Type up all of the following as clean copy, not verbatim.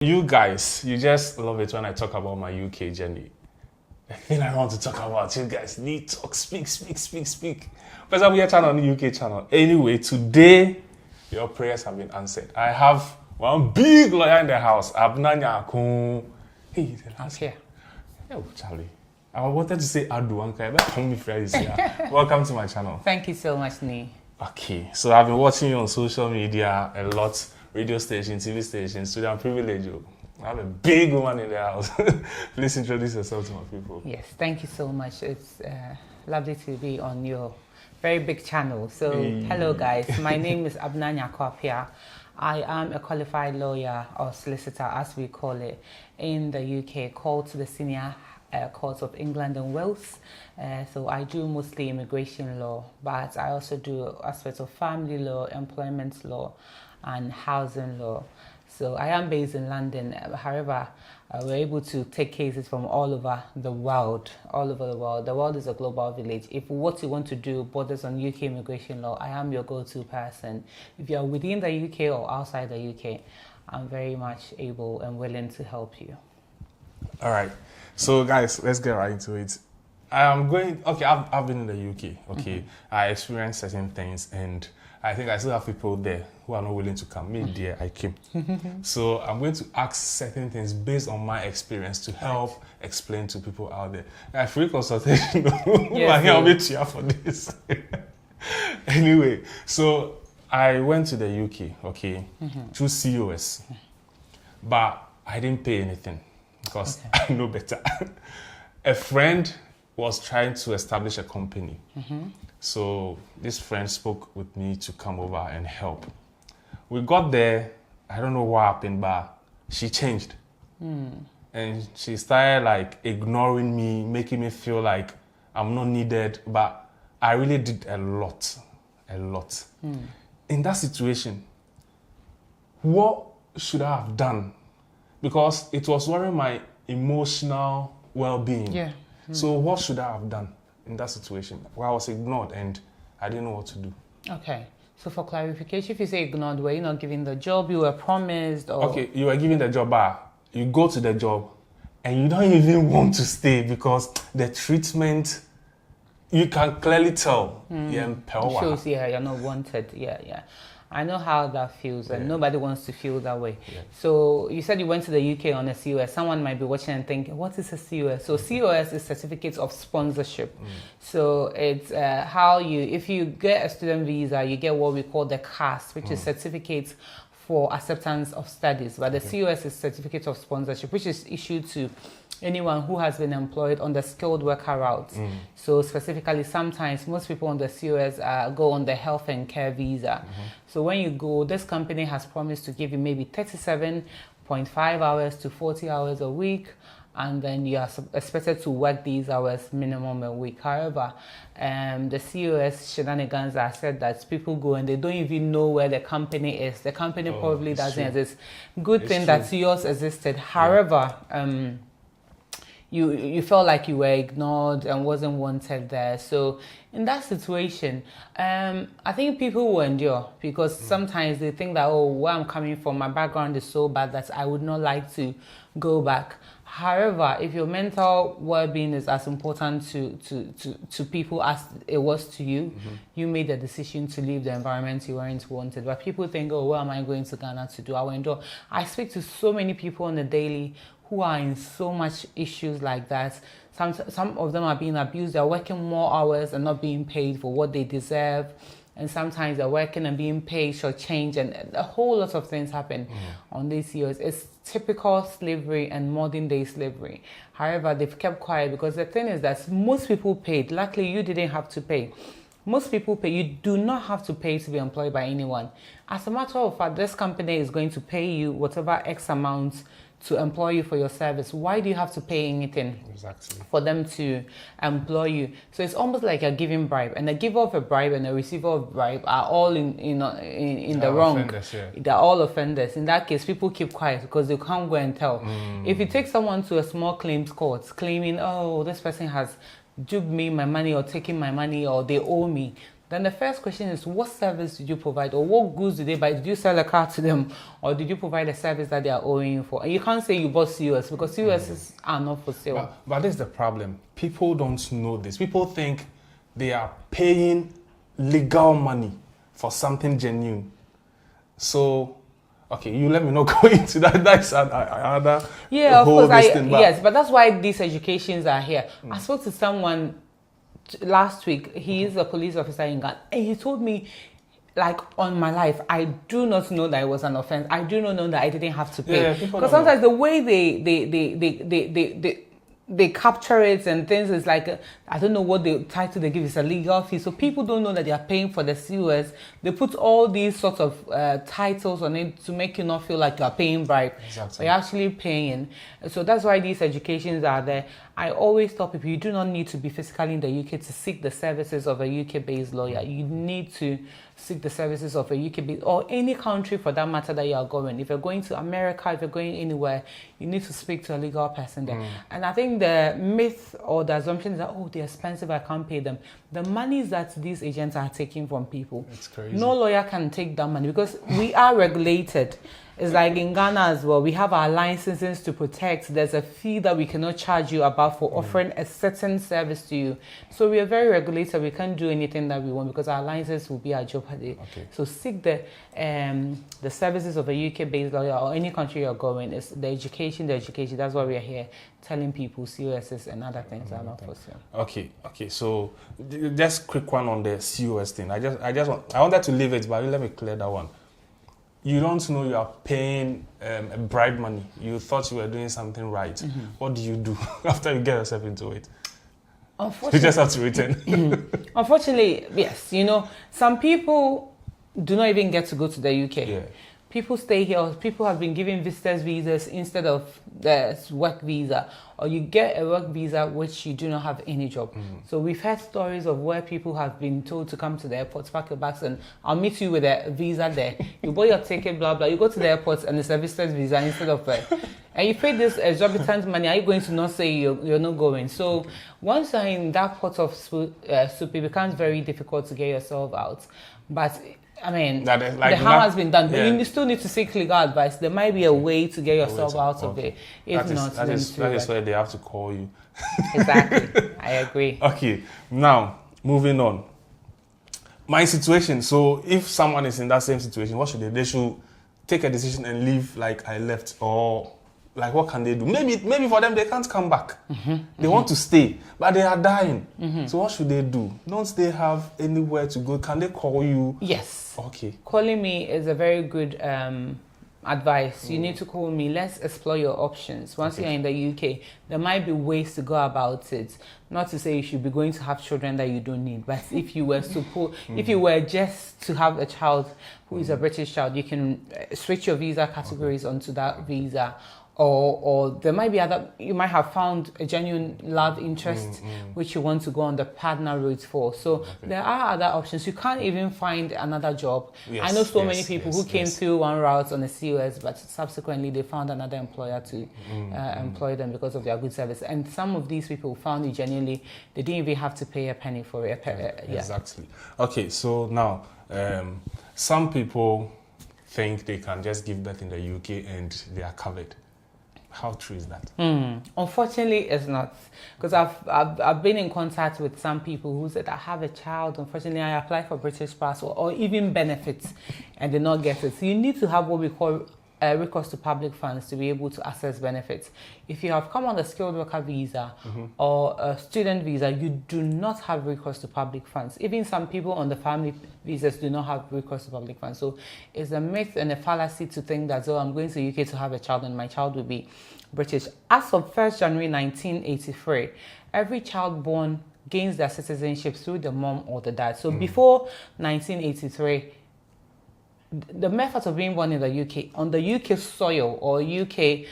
You guys, you just love it when I talk about my UK journey. The thing I want to talk about, you guys need to talk, speak. Because I'm here channel on the UK channel. Anyway, today, your prayers have been answered. I have one big lawyer in the house, Abna. Hey, I'm here. Oh, Charlie. I wanted to say Aduanka, but call me Fridays here. Welcome to my channel. Thank you so much, Nee. Okay, so I've been watching you on social media a lot. Radio stations, TV stations, so I'm privileged. I have a big woman in the house. Please introduce yourself to my people. Yes, thank you so much. It's lovely to be on your very big channel. So, hello guys. My name is Abna. I am a qualified lawyer or solicitor, as we call it, in the UK, called to the Senior Courts of England and Wales. So I do mostly immigration law, but I also do aspects of family law, employment law, and housing law. So I am based in London. However, we're able to take cases from all over the world. The world is a global village. If what you want to do borders on UK immigration law, I am your go-to person. If you're within the UK or outside the UK, I'm very much able and willing to help you. All right. So guys, let's get right into it. I've been in the UK, okay? I experienced certain things, and I think I still have people there who are not willing to come. Me, dear, I came. So I'm going to ask certain things based on my experience to help explain to people out there. A free consultation, I'll be here for this. Anyway, so I went to the UK, okay, through COS, but I didn't pay anything because I know better. A friend was trying to establish a company. So this friend spoke with me to come over and help. We got there, I don't know what happened, but she changed. And she started like ignoring me, making me feel like I'm not needed, but I really did a lot. In that situation, what should I have done? Because it was worrying my emotional well-being. Yeah. So what should I have done in that situation? Well, I was ignored and I didn't know what to do. Okay. So for clarification, if you say ignored, were you not given the job you were promised? Or? Okay, you were given the job, but you go to the job and you don't even want to stay because the treatment, you can clearly tell. It shows, you're not wanted. Yeah. I know how that feels, and nobody wants to feel that way. Yeah. So you said you went to the UK on a COS. Someone might be watching and thinking, what is a COS? So COS is Certificate of Sponsorship. So it's if you get a student visa, you get what we call the CAS, which is Certificate for Acceptance of Studies. But the COS is Certificate of Sponsorship, which is issued to anyone who has been employed on the skilled worker route. So specifically, sometimes most people on the COS go on the health and care visa. So when you go, this company has promised to give you maybe 37.5 hours to 40 hours a week, and then you are expected to work these hours minimum a week. However, the COS shenanigans are said that people go and they don't even know where the company is. The company probably doesn't exist. Good thing that yours existed. However, you felt like you were ignored and wasn't wanted there. So in that situation, I think people will endure because sometimes they think that, where I'm coming from, my background is so bad that I would not like to go back. However, if your mental well-being is as important to people as it was to you, you made the decision to leave the environment you weren't wanted. But people think, what am I going to Ghana to do? I will endure. I speak to so many people on the daily who are in so much issues like that. Some of them are being abused. They're working more hours and not being paid for what they deserve. And sometimes they're working and being paid short change, and a whole lot of things happen on these years. It's typical slavery and modern day slavery. However, they've kept quiet because the thing is that most people paid. Luckily, you didn't have to pay. Most people pay. You do not have to pay to be employed by anyone. As a matter of fact, this company is going to pay you whatever X amount to employ you for your service. Why do you have to pay anything for them to employ you? So it's almost like you're giving bribe, and the giver of a bribe and the receiver of bribe are all in the wrong. They're all offenders. In that case, people keep quiet because they can't go and tell. If you take someone to a small claims court claiming, this person has juked me my money or taken my money or they owe me, then the first question is, what service did you provide, or what goods did they buy? Did you sell a car to them, or did you provide a service that they are owing you for? And you can't say you bought COS, because COSs are not for sale. But this is the problem. People don't know this. People think they are paying legal money for something genuine. So, okay, you let me not go into that. That's another yeah, of whole course. thing. But that's why these educations are here. I spoke to someone last week. He is a police officer in Ghana, and he told me, like, on my life, I do not know that it was an offense. I do not know that I didn't have to pay. Because sometimes the way they capture it and things is like, I don't know what the title they give is a legal fee. So people don't know that they are paying for the COS. They put all these sorts of titles on it to make you not feel like you are paying bribe. Exactly. But you're actually paying. So that's why these educations are there. I always tell people, you do not need to be physically in the UK to seek the services of a UK-based lawyer. You need to seek the services of a UK-based, or any country for that matter that you are going. If you're going to America, if you're going anywhere, you need to speak to a legal person there. And I think the myth or the assumption is that, oh, they're expensive, I can't pay them. The money that these agents are taking from people, it's crazy. No lawyer can take that money, because we are regulated. It's like in Ghana as well. We have our licenses to protect. There's a fee that we cannot charge you about for offering a certain service to you. So we are very regulated. We can't do anything that we want, because our license will be our jeopardy. Okay. So seek the services of a UK-based lawyer, or any country you're going. It's the education. That's why we are here, telling people COSs and other things are not for sale. Okay. So just quick one on the COS thing. I wanted to leave it, but let me clear that one. You don't know you are paying bribe money. You thought you were doing something right. What do you do after you get yourself into it? You just have to return. Unfortunately, yes. You know, some people do not even get to go to the UK. Yeah. People stay here. People have been given visitors visas instead of the work visa, or you get a work visa which you do not have any job. So we've heard stories of where people have been told to come to the airport, pack your bags, and I'll meet you with a visa there. You buy your ticket, blah blah. You go to the airport and it's a visitor's visa instead of and you pay this exorbitant money. Are you going to not say you're not going? So once you're in that pot of soup, it becomes very difficult to get yourself out. But I mean, the harm has been done, but you still need to seek legal advice. There might be a way to get yourself out of it. If not, that is why they have to call you. Exactly, I agree. Okay, now moving on. My situation. So, if someone is in that same situation, what should they? They should take a decision and leave like I left, or like what can they do? Maybe for them they can't come back. They want to stay, but they are dying. So what should they do? Don't they have anywhere to go? Can they call you? Yes. Okay. Calling me is a very good advice. You need to call me. Let's explore your options. Once you're in the UK, there might be ways to go about it. Not to say you should be going to have children that you don't need, but if you were if you were just to have a child who is a British child, you can switch your visa categories onto that visa. Or there might be you might have found a genuine love interest which you want to go on the partner route for. So there are other options. You can't even find another job. I know so many people who came through one route on a COS, but subsequently they found another employer to employ them because of their good service. And some of these people found it genuinely, they didn't even have to pay a penny for it. Exactly. Okay, so now some people think they can just give birth in the UK and they are covered. How true is that? Unfortunately, it's not. Because I've been in contact with some people who said, I have a child. Unfortunately, I applied for British passport or even benefits and did not get it. So you need to have what we call recourse to public funds to be able to access benefits. If you have come on a skilled worker visa or a student visa, you do not have recourse to public funds. Even some people on the family visas do not have recourse to public funds. So it's a myth and a fallacy to think that, I'm going to the UK to have a child and my child will be British. As of 1st January 1983, every child born gains their citizenship through the mom or the dad. So before 1983, the method of being born in the UK, on the UK soil or UK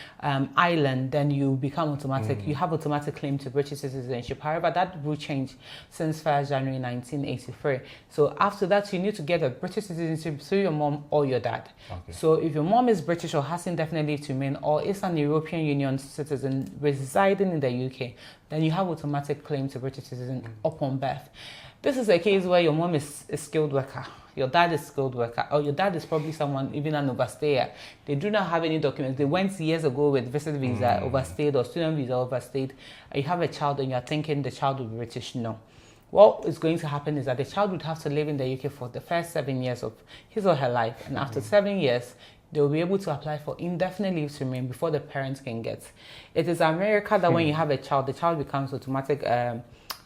island, then you become automatic. You have automatic claim to British citizenship. However, that rule changed since 1st January 1983. So after that, you need to get a British citizenship through your mom or your dad. Okay. So if your mom is British or has indefinite leave to remain or is an European Union citizen residing in the UK, then you have automatic claim to British citizen upon birth. This is a case where your mom is a skilled worker, your dad is a skilled worker, or your dad is probably someone, even an overstayer. They do not have any documents. They went years ago with visit visa overstayed or student visa overstayed. You have a child and you're thinking the child will be British. No. What is going to happen is that the child would have to live in the UK for the first 7 years of his or her life. And after 7 years, they will be able to apply for indefinite leave to remain before the parents can get. It is America that when you have a child, the child becomes automatic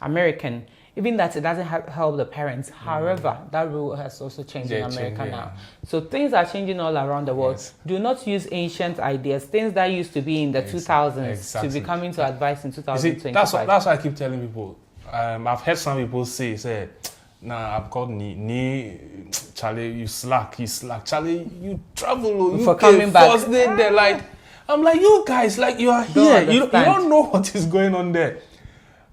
American. Even that it doesn't help the parents. However, that rule has also changed in America now. So things are changing all around the world. Yes. Do not use ancient ideas, things that used to be in the 2000s to be coming to advice in 2025. See, that's why I keep telling people. I've heard some people say, nah, I've got Charlie, you slack. Charlie, you travel, you for coming back. First day there, like, I'm like, you guys, like, you are here. You don't know what is going on there.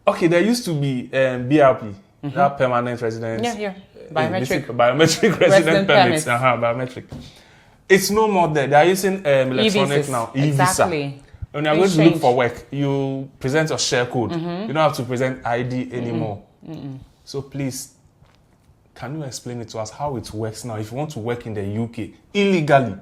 Okay, there used to be BRP, that permanent residence. Yeah. Biometric resident permits. Biometric. It's no more there. They are using electronic now. E-visa. Exactly. When you are going to look for work, you present your share code. You don't have to present ID anymore. So please, can you explain it to us how it works now? If you want to work in the UK illegally,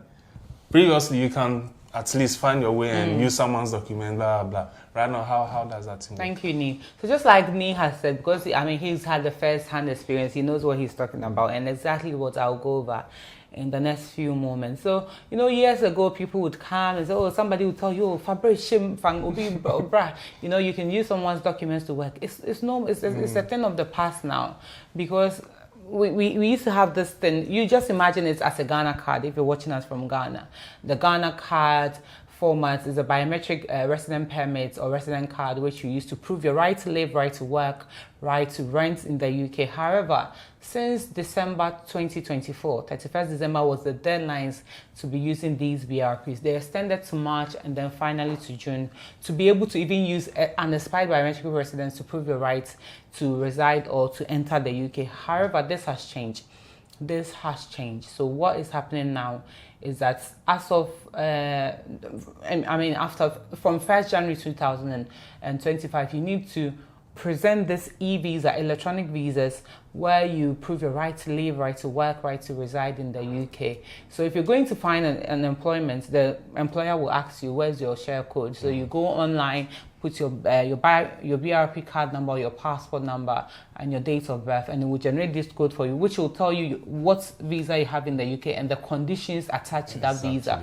previously you can at least find your way and use someone's document, blah, blah. Right now, how does that thing work? Thank you, Nee. So just like Nee has said, because, he's had the first-hand experience, he knows what he's talking about and exactly what I'll go over in the next few moments. So, years ago, people would come and say, oh, somebody would tell you, oh, Fabrice, Fang, Obi, Bra. You can use someone's documents to work. It's a thing of the past now because we used to have this thing. You just imagine it as a Ghana card if you're watching us from Ghana. The Ghana card format is a biometric resident permit or resident card which you use to prove your right to live, right to work, right to rent in the UK. However, since December 2024, 31st December was the deadlines to be using these BRPs. They extended to March and then finally to June to be able to even use an expired biometric residence to prove your right to reside or to enter the UK. However, this has changed. So what is happening now is that as of, from 1st January 2025, you need to present this e-visa, electronic visas, where you prove your right to live, right to work, right to reside in the UK. So if you're going to find an employment, the employer will ask you, where's your share code? So you go online, put your BRP card number, your passport number, and your date of birth, and it will generate this code for you, which will tell you what visa you have in the UK and the conditions attached to that visa.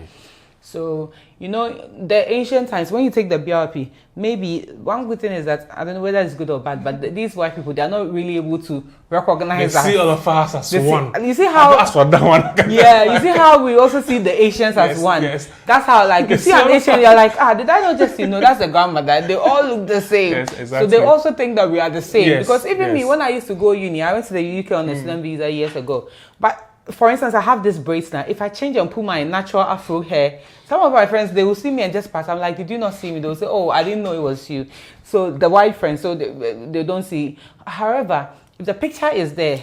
So, the ancient times, when you take the BRP, maybe one good thing is that, I don't know whether it's good or bad, but these white people, they're not really able to recognize that. They see all of us as one. You see how... That's for that one. Yeah, you see how we also see the Asians as one. Yes. That's how, you see an Asian, you're like, did I not just, that's a grandmother. They all look the same. Yes, exactly. So they also think that we are the same. Yes, because even me, when I used to go uni, I went to the UK on a student visa years ago. But for instance, I have this braids now. If I change and put my natural afro hair, some of my friends, they will see me and just pass. I'm like, did you not see me? They'll say, oh, I didn't know it was you. So the white friends, so they don't see. However, if the picture is there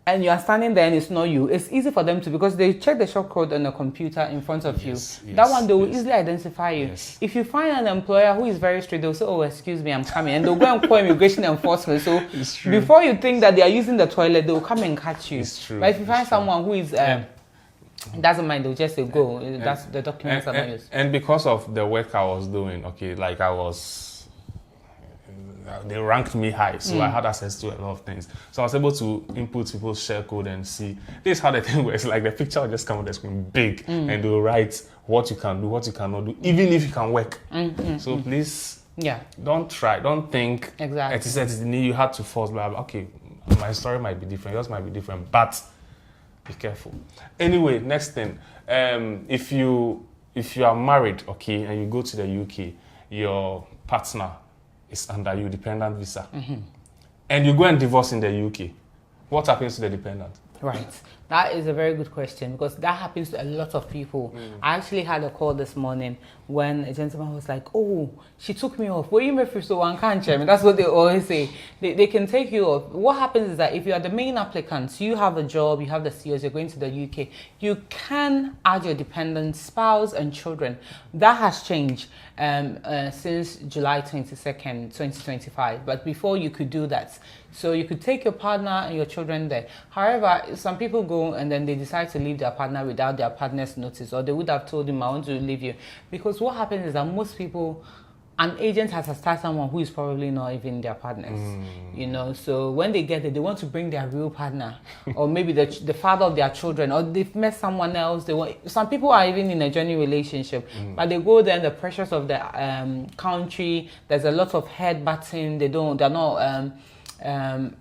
and you are standing there and it's not you, it's easy for them to, because they check the short code on the computer in front of you. That one, they will easily identify you. If you find an employer who is very strict, they'll say, oh, excuse me, I'm coming. And they'll go and call immigration enforcement. So before you think that they are using the toilet, they'll come and catch you. But if you find someone who is... doesn't mind, they'll just say go. That's the documents are not used. And because of the work I was doing, they ranked me high, so I had access to a lot of things. So I was able to input people's share code and see. This is how the thing works. Like the picture will just come on the screen big, and they'll write what you can do, what you cannot do, even if you can work. So please, don't try, don't think. Exactly. You had to force. Blah, blah. Okay, my story might be different, yours might be different, but be careful. Anyway, next thing, if you are married, okay, and you go to the UK, your partner is under you, dependent visa, and you go and divorce in the UK, what happens to the dependent? Right. That is a very good question because that happens to a lot of people. I actually had a call this morning when a gentleman was like, "Oh, she took me off. Were you made so one can't check me?" That's what they always say. They can take you off. What happens is that if you are the main applicant, you have a job, you have the COs, you're going to the UK, you can add your dependent spouse and children. That has changed since July 22nd, 2025. But before you could do that. So you could take your partner and your children there. However, some people go and then they decide to leave their partner without their partner's notice, or they would have told him, "I want to leave you." Because what happens is that most people, an agent has assigned someone who is probably not even their partners, you know. So when they get there, they want to bring their real partner, or maybe the father of their children, or they've met someone else. Some people are even in a genuine relationship, but they go there and the pressures of the country. There's a lot of headbutting. They're not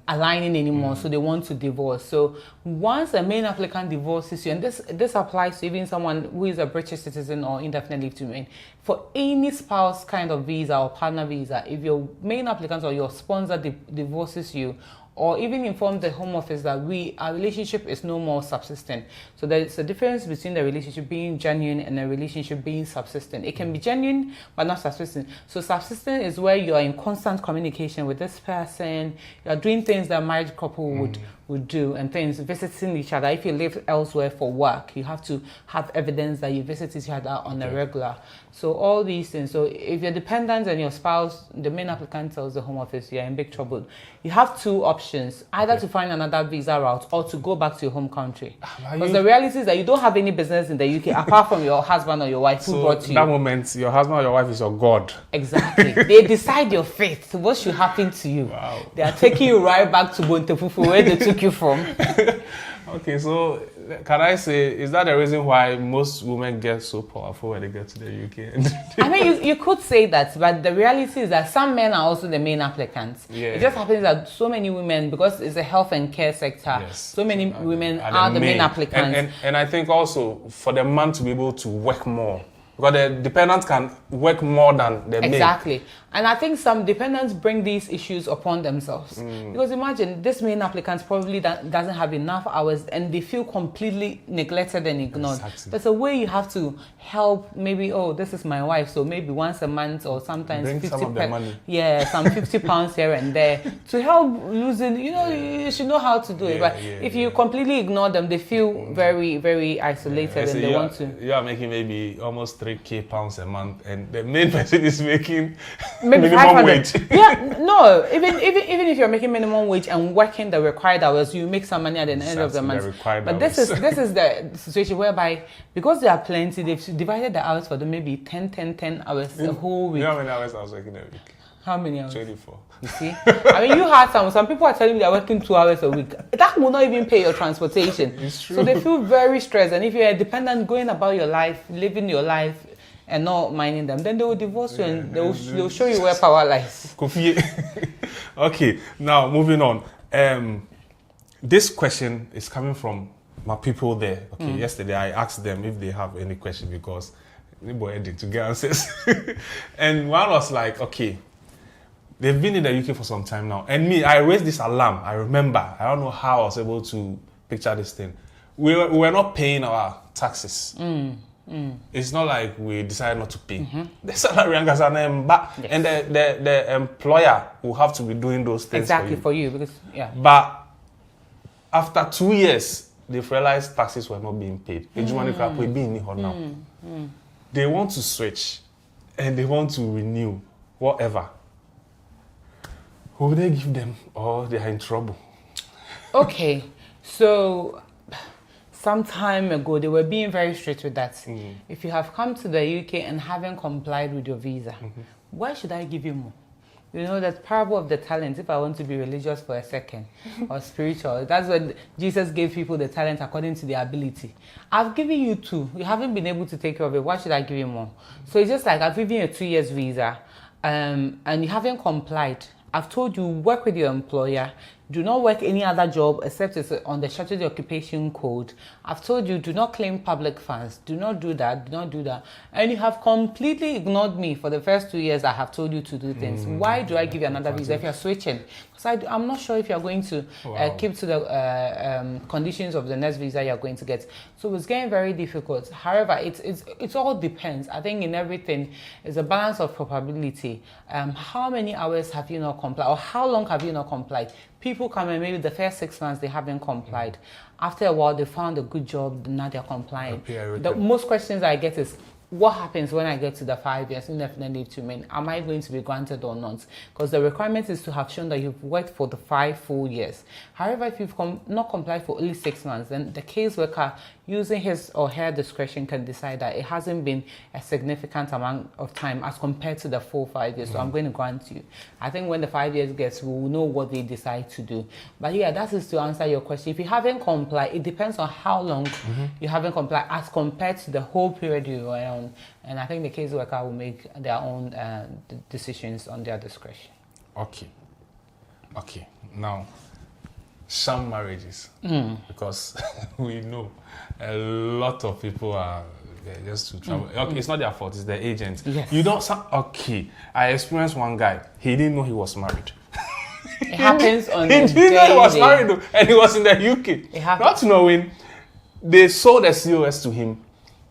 aligning anymore, so they want to divorce. So once a main applicant divorces you, and this applies to even someone who is a British citizen or indefinite leave to remain, for any spouse kind of visa or partner visa, if your main applicant or your sponsor divorces you, or even inform the Home Office that our relationship is no more subsistent. So there's a difference between the relationship being genuine and a relationship being subsistent. It can be genuine, but not subsistent. So subsistent is where you are in constant communication with this person. You are doing things that a married couple would do, and things, visiting each other. If you live elsewhere for work, you have to have evidence that you visit each other on a regular. So all these things. So if you're dependent and your spouse, the main applicant tells the Home Office, you're in big trouble. You have two options, either to find another visa route or to go back to your home country. Because the reality is that you don't have any business in the UK apart from your husband or your wife who brought you. That moment, your husband or your wife is your God. Exactly. They decide your fate. What should happen to you? Wow. They are taking you right back to Bontefufu, where they took you from. Okay, so can I say, is that the reason why most women get so powerful when they get to the UK? I mean, you could say that, but the reality is that some men are also the main applicants. Yeah. It just happens that so many women, because it's a health and care sector, so many women are the main applicants. And I think also for the man to be able to work more, because the dependents can work more than the main. Exactly. And I think some dependents bring these issues upon themselves. Because imagine, this main applicant probably doesn't have enough hours and they feel completely neglected and ignored. Exactly. There's a way you have to help, maybe, oh, this is my wife, so maybe once a month or sometimes bring 50 some of the money. Yeah, some 50 pounds here and there to help losing, you should know how to do it. But if you completely ignore them, they feel very, very isolated and they want to. You are making maybe almost £3,000 a month and the main person is making maybe minimum wage. Yeah, no, even if you're making minimum wage and working the required hours, you make some money at the end of the month. But this is the situation whereby, because there are plenty, they've divided the hours for them, maybe 10 hours a whole week. You know how many hours I was working a week? How many hours? 24. You see? I mean, you had some people are telling me they're working 2 hours a week. That will not even pay your transportation. It's true. So they feel very stressed. And if you're a dependent going about your life, living your life, and not minding them, then they will divorce you and they'll show you where power lies. Okay, now moving on. This question is coming from my people there. Okay, yesterday I asked them if they have any question because they were ready to get answers. And one was like, okay, they've been in the UK for some time now. And me, I raised this alarm. I remember. I don't know how I was able to picture this thing. We were not paying our taxes. It's not like we decided not to pay. The salary and the employer will have to be doing those things exactly for you because But after 2 years, they've realized taxes were not being paid. They want to switch and they want to renew whatever. Who will they give them or they are in trouble? Okay, so some time ago, they were being very strict with that. If you have come to the UK and haven't complied with your visa, why should I give you more? You know, that parable of the talents, if I want to be religious for a second, or spiritual, that's when Jesus gave people the talent according to their ability. I've given you 2. You haven't been able to take care of it. Why should I give you more? So it's just like I've given you a 2 years visa, and you haven't complied. I've told you, work with your employer, Do not work any other job except it's on the Statutory Occupation Code. I've told you, do not claim public funds. Do not do that. Do not do that. And you have completely ignored me for the first 2 years. I have told you to do things. Why do I give you another visa if you're switching? Because I'm not sure if you're going to keep to the conditions of the next visa you're going to get. So it's getting very difficult. However, it all depends. I think in everything, it's a balance of probability. How many hours have you not complied, or how long have you not complied? People come in, maybe the first 6 months they haven't complied. After a while, they found a good job, now they're complying. The most questions I get is, what happens when I get to the 5 years indefinite leave to remain? Am I going to be granted or not? Because the requirement is to have shown that you've worked for the 5 full years. However, if you've not complied for only 6 months, then the caseworker, using his or her discretion, can decide that it hasn't been a significant amount of time as compared to the full 5 years. So I'm going to grant you. I think when the 5 years gets, we'll know what they decide to do. But yeah, that is to answer your question. If you haven't complied, it depends on how long you haven't complied as compared to the whole period you were on. And I think the caseworker will make their own decisions on their discretion. Okay. Now, sham marriages, because we know a lot of people are there just to travel. Okay, it's not their fault; it's the agent. Yes. You don't. Okay, I experienced one guy. He didn't know he was married. It happens on he the didn't know he was day. married, and he was in the UK. It happens. Not knowing, they sold a COS to him,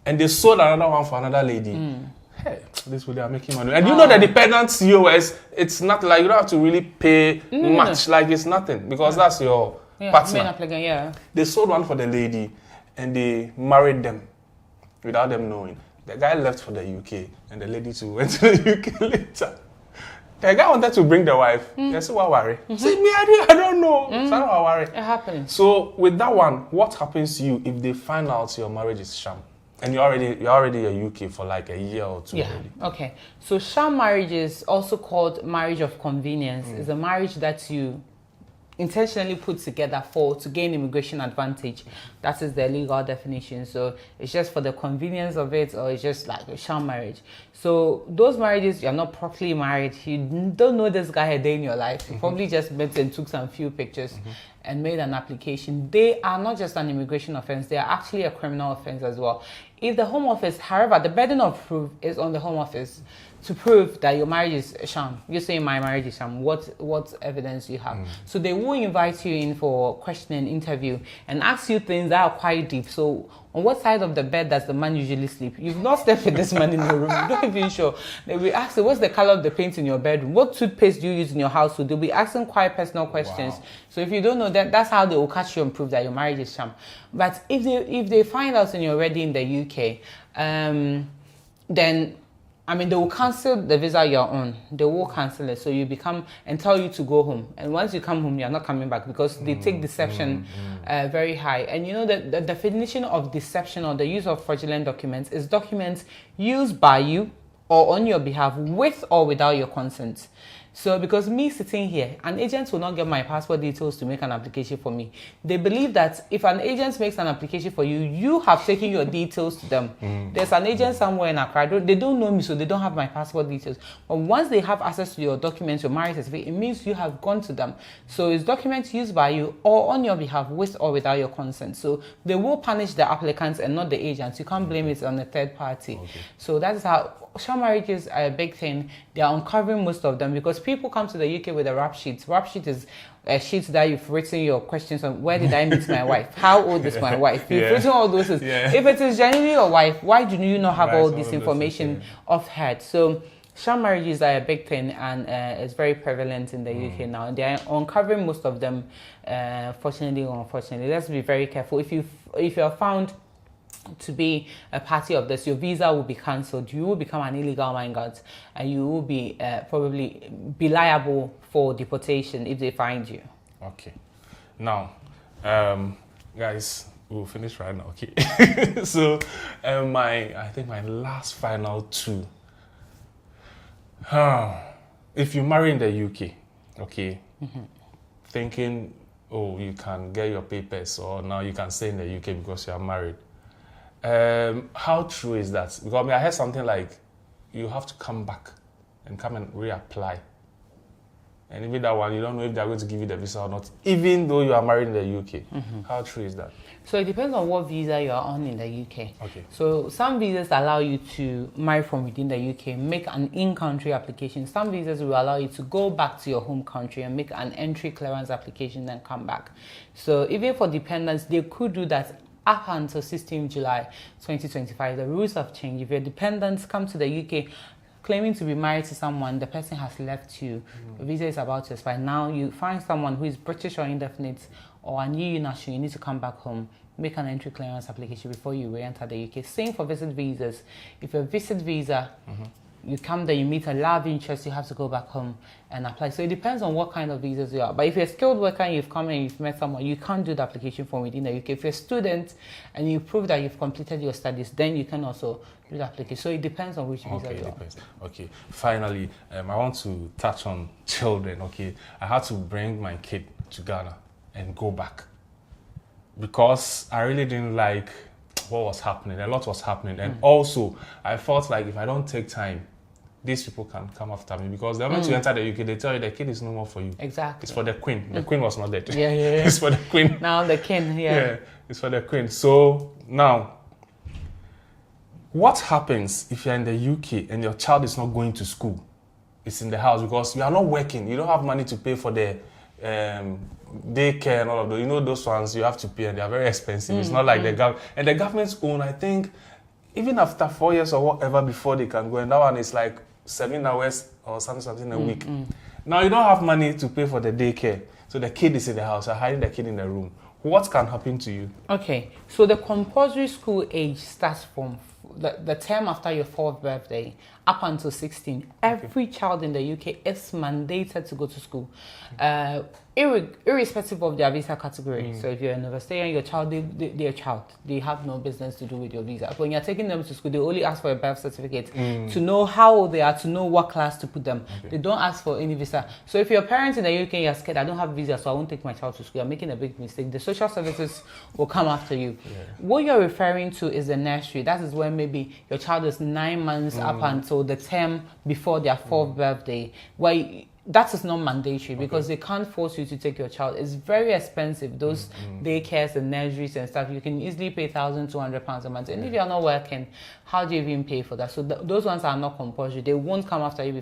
and they sold another one for another lady. Hey, this way they are making money. And you know the dependent COS, it's not like you don't have to really pay much. Like it's nothing because that's your partner. They sold one for the lady and they married them without them knowing. The guy left for the UK and the lady too went to the UK later. The guy wanted to bring the wife. They said, "What worry?" See me, I don't know. So I don't worry. It happens. So with that one, what happens to you if they find out your marriage is sham? And you're already in UK for like a year or two already. Okay. So sham marriage is also called marriage of convenience. It's a marriage that you intentionally put together to gain immigration advantage. That is the legal definition. So it's just for the convenience of it, or it's just like a sham marriage. So those marriages, you're not properly married. You don't know this guy a day in your life. You probably just met and took some few pictures and made an application. They are not just an immigration offense. They are actually a criminal offense as well. If the Home Office, however, the burden of proof is on the Home Office to prove that your marriage is a sham. You're saying my marriage is sham. What evidence do you have? So they will invite you in for questioning, interview, and ask you things that are quite deep. So on what side of the bed does the man usually sleep? You've not slept with this man in your room. You're not even sure. They will ask you, what's the color of the paint in your bedroom? What toothpaste do you use in your house? So they'll be asking quite personal questions. Wow. So if you don't know that, that's how they will catch you and prove that your marriage is sham. But if they find out and you're already in the UK, then they will cancel the visa you're on. They will cancel it. So you become and tell you to go home. And once you come home, you're not coming back because they take deception very high. And you know that the definition of deception or the use of fraudulent documents is documents used by you or on your behalf with or without your consent. So because me sitting here, an agent will not get my passport details to make an application for me. They believe that if an agent makes an application for you, you have taken your details to them. There's an agent somewhere in Accra. They don't know me, so they don't have my passport details. But once they have access to your documents, your marriage certificate, it means you have gone to them. So it's documents used by you or on your behalf with or without your consent. So they will punish the applicants and not the agents. You can't blame it on the third party. Okay. So that's how sham marriages are a big thing. They are uncovering most of them because people come to the UK with a rap sheet. Rap sheet is a sheet that you've written your questions on. Where did I meet my wife? How old is my wife? You've written all those things. If it is genuinely your wife, why do you not have all this information offhand? So sham marriages are a big thing and it's very prevalent in the UK now. They are uncovering most of them, fortunately or unfortunately. Let's be very careful. If you are found to be a party of this, your visa will be cancelled. You will become an illegal migrant and you will be probably be liable for deportation if they find you. Okay. Now, guys, we'll finish right now, okay? So, I think my last final two. If you marry in the UK, okay, thinking, oh, you can get your papers or now you can stay in the UK because you are married. How true is that? Because I heard something like you have to come back and come and reapply And even that one, you don't know if they're going to give you the visa or not, even though you are married in the UK. How true is that? So it depends on what visa you are on in the UK. Okay. So some visas allow you to marry from within the UK, make an in-country application. Some visas will allow you to go back to your home country and make an entry clearance application, then come back. So even for dependents, they could do that up until 16 July 2025. The rules have changed. If your dependents come to the UK claiming to be married to someone, the person has left you, the visa is about to expire. Now you find someone who is British or indefinite or a new national, you need to come back home, make an entry clearance application before you re-enter the UK. Same for visit visas. If a visit visa, you come there, you meet a love interest, you have to go back home and apply. So it depends on what kind of visas you are. But if you're a skilled worker and you've come and you've met someone, you can't do the application form within the UK. If you're a student and you prove that you've completed your studies, then you can also do the application. So it depends on which visa you are. Okay. Finally, I want to touch on children. Okay, I had to bring my kid to Ghana and go back because I really didn't like what was happening. A lot was happening, and also I felt like if I don't take time, these people can come after me because the moment you enter the UK, they tell you the kid is no more for you. Exactly. It's for the queen. The queen was not dead. Yeah. It's for the queen. Now the king, Yeah, it's for the queen. So now, what happens if you're in the UK and your child is not going to school? It's in the house because you are not working. You don't have money to pay for the daycare and all of those. You know those ones you have to pay and they are very expensive. It's not like the government. And the government's own, I think, even after 4 years or whatever before they can go, and that one is like 7 hours or something a week. Now you don't have money to pay for the daycare. So the kid is in the house, you're hiding the kid in the room. What can happen to you? Okay, so the compulsory school age starts from the term after your 4th birthday up until 16. Every child in the UK is mandated to go to school, irrespective of their visa category. So if you're a university your child, they're a child. They have no business to do with your visa. When you're taking them to school, they only ask for a birth certificate to know how old they are, to know what class to put them. They don't ask for any visa. So if you're a parent in the UK, you're scared, I don't have a visa, so I won't take my child to school, you're making a big mistake. The social services will come after you. What you're referring to is the nursery. That is when maybe your child is 9 months up until the term before their 4th birthday, where that is not mandatory because they can't force you to take your child. It's very expensive. Those daycares and nurseries and stuff, you can easily pay £1,200 a month. And if you're not working, how do you even pay for that? So those ones are not compulsory. They won't come after you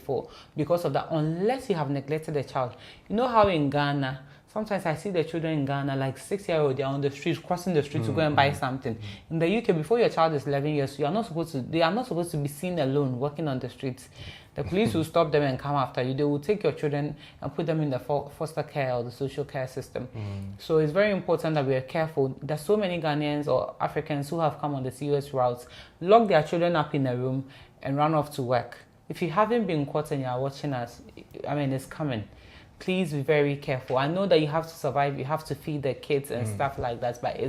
because of that, unless you have neglected the child. You know how in Ghana, sometimes I see the children in Ghana, like 6-year-old, they're on the street, crossing the street to go and buy something. In the UK, before your child is 11 years, they are not supposed to be seen alone walking on the streets. The police will stop them and come after you. They will take your children and put them in the foster care or the social care system. So it's very important that we are careful. There's so many Ghanaians or Africans who have come on the COS routes, lock their children up in a room and run off to work. If you haven't been caught and you are watching us, I mean, it's coming. Please be very careful. I know that you have to survive, you have to feed the kids and stuff like that, but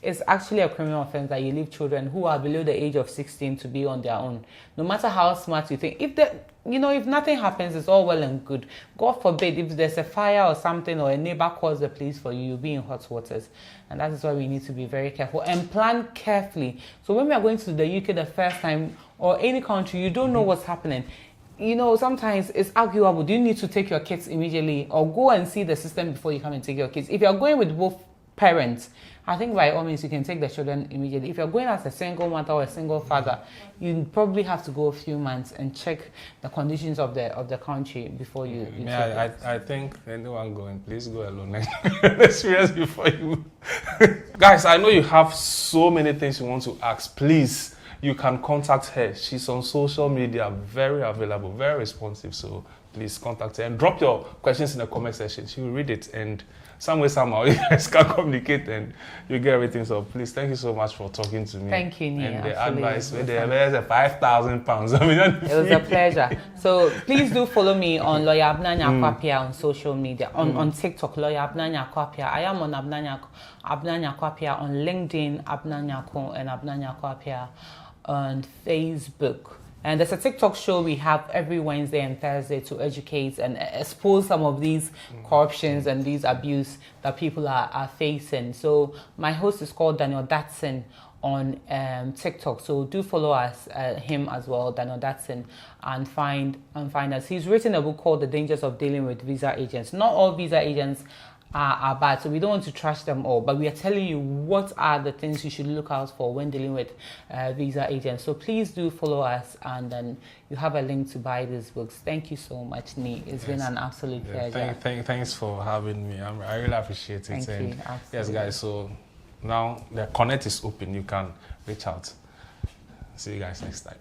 it's actually a criminal offense that you leave children who are below the age of 16 to be on their own. No matter how smart you think, if nothing happens, it's all well and good. God forbid, if there's a fire or something or a neighbor calls the police for you, you'll be in hot waters. And that is why we need to be very careful and plan carefully. So when we are going to the UK the first time or any country, you don't know what's happening. Sometimes it's arguable. Do you need to take your kids immediately or go and see the system before you come and take your kids? If you're going with both parents, I think by all means you can take the children immediately. If you're going as a single mother or a single father, you probably have to go a few months and check the conditions of the country before you I think anyone going, please go alone. Experience before you. Guys, I know you have so many things you want to ask. Please, you can contact her. She's on social media, very available, very responsive. So please contact her and drop your questions in the comment section. She will read it, and somehow you guys can communicate and you get everything. So please, thank you so much for talking to me. Thank you, Nia. And the advice, there's a £5,000. I mean, it was a pleasure. So please do follow me on Lawyer Abna Nyakwapia on social media, on TikTok, Lawyer Abna Nyakwapia. I am on Abna Nyakwapia on LinkedIn, Abna Nyako, and Abna Nyakwapia on Facebook. And there's a TikTok show we have every Wednesday and Thursday to educate and expose some of these corruptions and these abuse that people are facing. So my host is called Daniel Datson on TikTok. So do follow us, him as well, Daniel Datson, and find us. He's written a book called The Dangers of Dealing with Visa Agents. Not all visa agents are bad, so we don't want to trash them all, but we are telling you what are the things you should look out for when dealing with visa agents. So please do follow us, and then you have a link to buy these books. Thank you so much, Nee. It's been an absolute pleasure. Thanks for having me. I really appreciate it. Thank you. Yes, guys, so now the connect is open. You can reach out. See you guys next time.